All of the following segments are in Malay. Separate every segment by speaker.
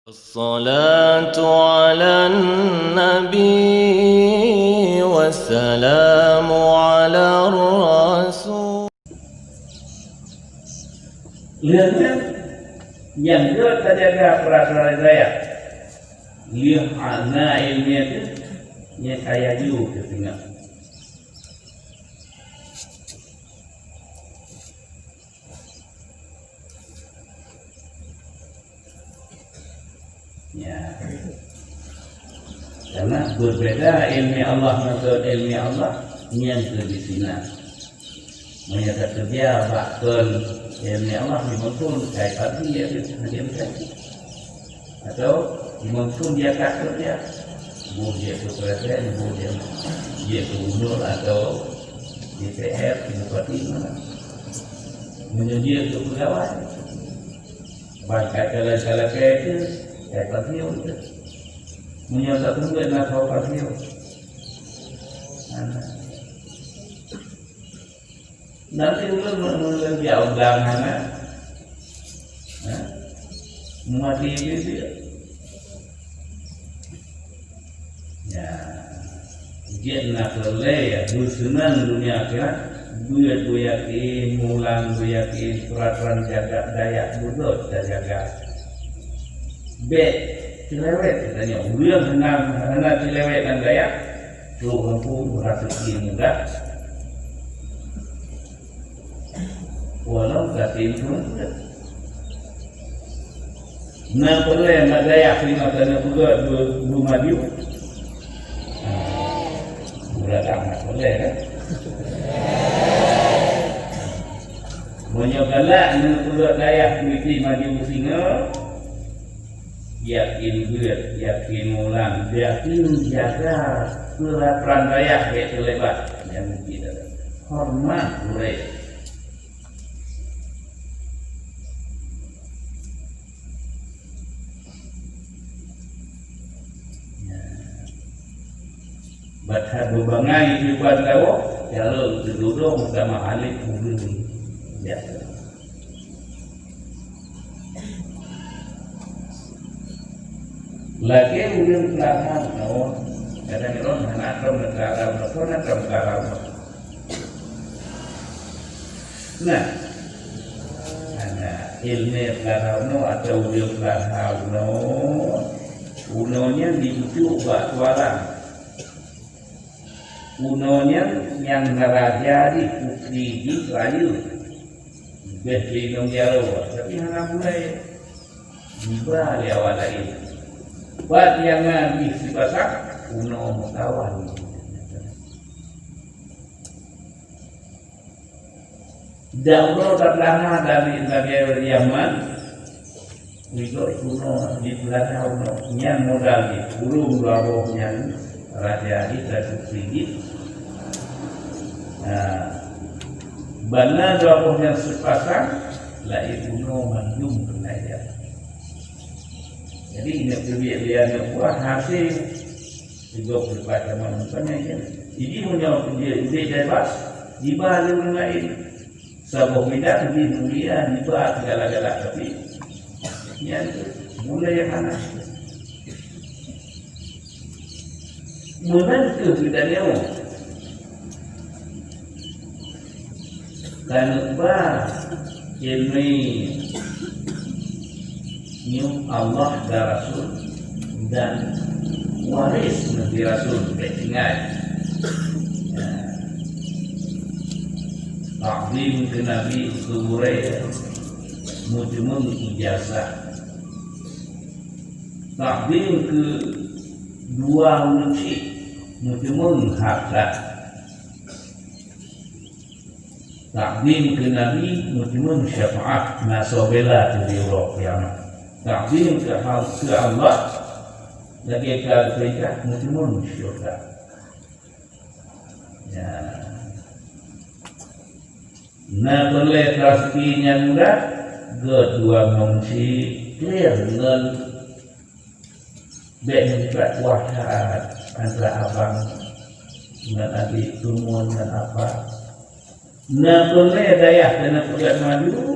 Speaker 1: الصلاة على النبي والسلام على الرسول
Speaker 2: เรื่องนั้นyang dia terjaga perasaan saya lihat anak ilmiah itu yang saya juga tengok ya karena berbeda ilmiah Allah dengan ilmiah Allah yang lebih sinar menyatakan kerja bahkan ilmiah Allah dimaksud kayak tadi ya dia atau dimaksud dia tak kerja dia ke presiden dia ke gubernur atau DPR bupati mana menjadi ke pegawai bagai kala-kala itu kayak tadi itu menyatakan duit nak kau tadi nanti ulun dia undang anak mati itu ya dia nak lelai ya senang dunia akhirat duit yakin mulang yakin peraturan jaga daya budut jaga bet cilewet katanya udah senang anak cilewet dan daya lu mampu berhasil mudah walau kasih pun nah perlu yang ada yakin katanya juga belum maju berada amat boleh kan menyogalak dengan pula daya mesti maju singa yakin buat yakin ulang yakin jaga peraturan daya baik terlebat yang mungkin ada hormat boleh baca bebangai di depan kau kalau duduk bersama alif mungkin ya lagi mungkin belakang kau kadang-kadang anak kau negara nah anak ilmu belakang atau ilmu belakang unonya dibujuk buat tualang unonya yang neraja di putri di rayu berlindung jauh tapi anak mulai tiba di awal ini buat yang nanti si pasak uno mutawan daulah terlama dari Yaman itu uno di belakang uno yang modal di burung labuhnya raja di putri bana dua yang sepasang lah itu no mandum kenaya jadi ini kebiasaan buah hasil juga berbaca manusianya jadi punya dia bebas di balik lain sebuah bidang lebih mulia di balik segala-gala tapi yang mulai yang panas membantu kita dia karena ilmu Allah dan Rasul dan waris Nabi Rasul ingat taklim ke Nabi Suburai mujmul ijazah taklim ke dua uji mujmul hakka takdim ke Nabi mujmul syafaat nasobela di Eropa yang takdim ke Allah lagi ke mujmul syurga ya nah boleh rezekinya mudah kedua mengsi clear dengan benar wahad antara abang dengan adik tumun dan apa nah boleh daya kena pegang madu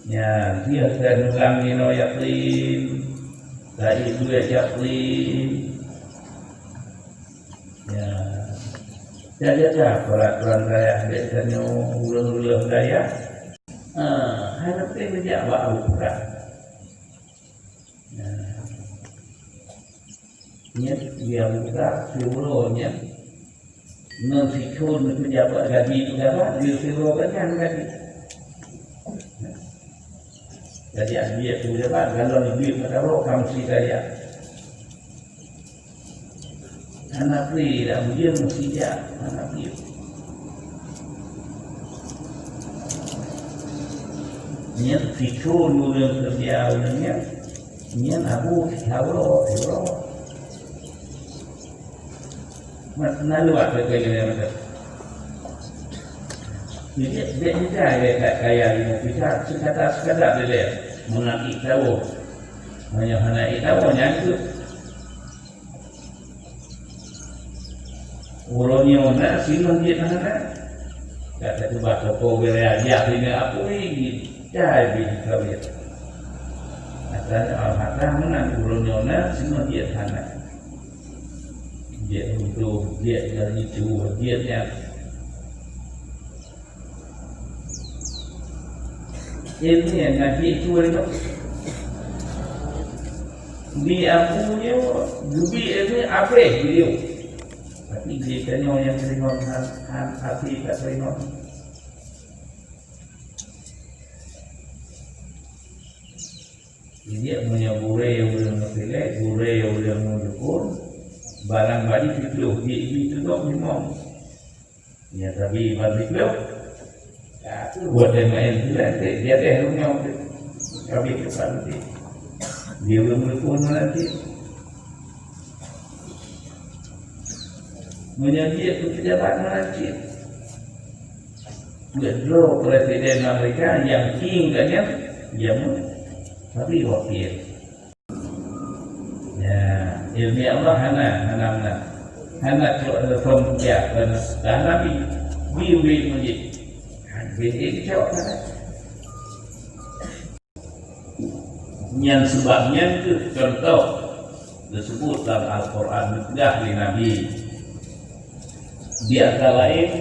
Speaker 2: ya dia akan ulangi no yakin Dari dua jatri. Ya. Jaga peraturan daya dia tanya ulang-ulang daya. Harap dia menjak bau kurang. Nyet dia buka fiuronya. Menfikun pejabat gaji itu dapat dia fiurokan kan gaji. Jadi dia tu dapat kalau lebih bertaruh kamsi daya. Anak pri dah dia mesti dia anak pri. Nyet fikun ulang kerja ulangnya. Nyet abu fiuroh. Lalu apa kaya macam? Dia kaya ini bisa sekadar dia mengaiki tahu, mengenai tahu yang itu. Ulangnya mana sinon dia mana? Kata tu baca kau beraja ini apa ini? Jadi kawin. Asalnya alhamdulillah mana ulangnya mana sinon dia mana? Dia untuk dia dari itu dia yang ini yang ngaji itu itu dia punya dubi ini apa dia tapi dia tanya yang seringon hati tak seringon dia punya gurau yang pilih gurau yang mendukung barang balik itu itu dok memang ya tapi balik itu buat yang main dia rumah kami kepada dia belum berpun nanti menjadi pejabat nanti betul presiden Amerika yang tinggalnya yang tapi wakil ilmu Allah hana from dia dan Nabi biwi menjadi biwi cakap yang sebabnya itu contoh disebut dalam Al-Quran mudah di Nabi di antara lain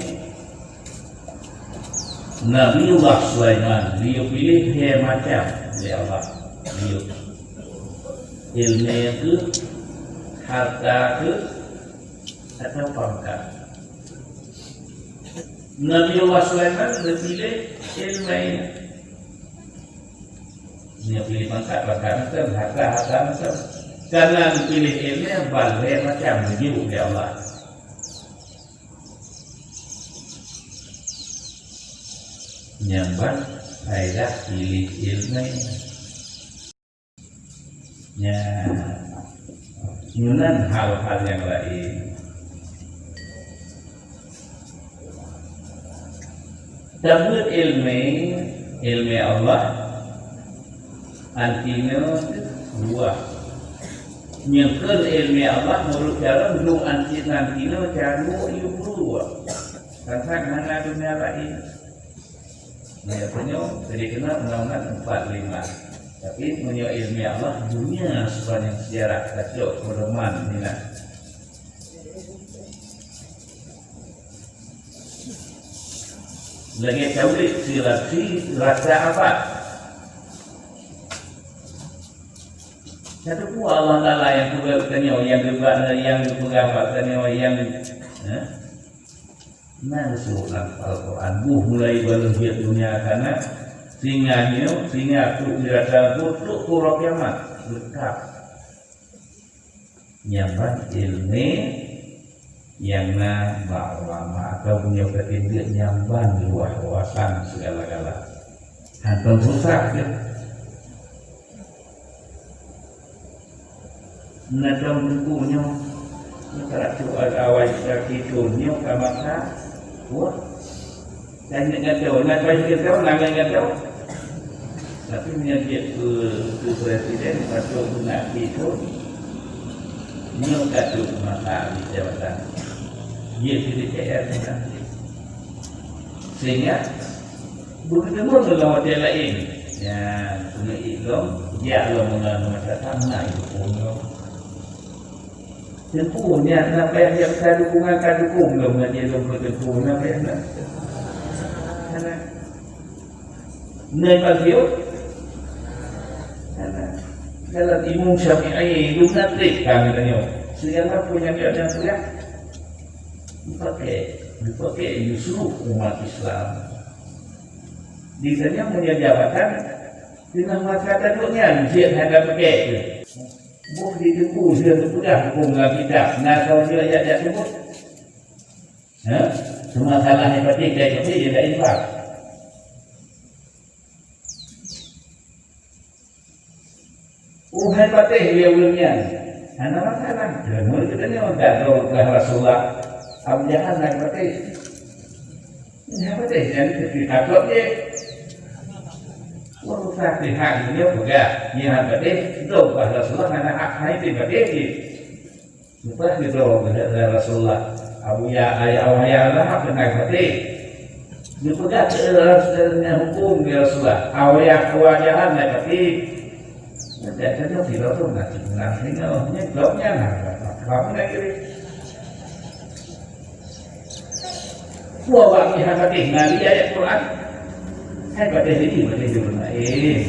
Speaker 2: Nabiullah Sulaiman dia pilih dia macam dia Allah dia ilmu itu harta itu atau pangkat. Nabiullah Sulaiman pilih ilmu ini. Dia pilih pangkat macam harta macam. Karena pilih ilmu balik macam begitu dia Allah. Nyambat saya pilih ilmu ini. Ya. Kemudian hal-hal yang lain. Tabut ilmu Allah antinya dua. Nyekal ilmu Allah menurut cara belum antinya cara itu dua. Karena mana dunia lain. Nah, punya jadi kenal undang-undang 45. Tapi punya ilmu Allah dunia sepanjang sejarah kacau pedoman ini. Lagi tauhid silasi rasa apa? Satu pun Allah Taala yang bertanya yang dipegang bertanya yang masuk dalam Al-Quran mulai berlebih dunia karena singa tu dirasa kutuk kurang kiamat lekap nyambat ilmu yang ulama atau punya ketinggian nyamban luas wawasan segala-gala hantam susah ya nadam bukunya negara awal kita kamaka wah dan ingat tahu nak bagi kita tahu nak ingat tahu tapi menyebut ke presiden atau nak itu dia kata masa di jabatan dia tidak kaya sehingga begitu pun dalam hotel lain ya punya iklim ya lo mengatakan nak itu pun lo tempuhnya sampai yang saya dukungan kan dukung lo mengaji lo bertempuh sampai nak nơi bao nhiêu dalam Imam Syafi'i itu nanti kami tanya siapa punya keadaan sudah dipakai justru umat Islam di sana punya jabatan dengan masyarakat dunia dia ada pakai bukan ditunggu dia sudah hukum tidak nah kalau dia ayat sebut semua salah hebatik dari dia tidak infak hebatnya dia belumnya anak masalah menurut kita ni orang tak tahu kelah Rasulullah Abu Jahal nak hebatnya yang takut dia orang sakit hati dia juga yang hebatnya itu kelah Rasulullah anak akhai itu hebatnya lepas itu kelah Rasulullah Abu Jahal pernah hebatnya dia pegang Rasulullah hukum dia Rasulullah Abu Jahal nak hebatnya để cho nó thì đó không là chỉ làm thế nào nhất lắm nha là bấm đây cái của bạn thì hai cái là lý giải của anh hai cái gì mà thì được này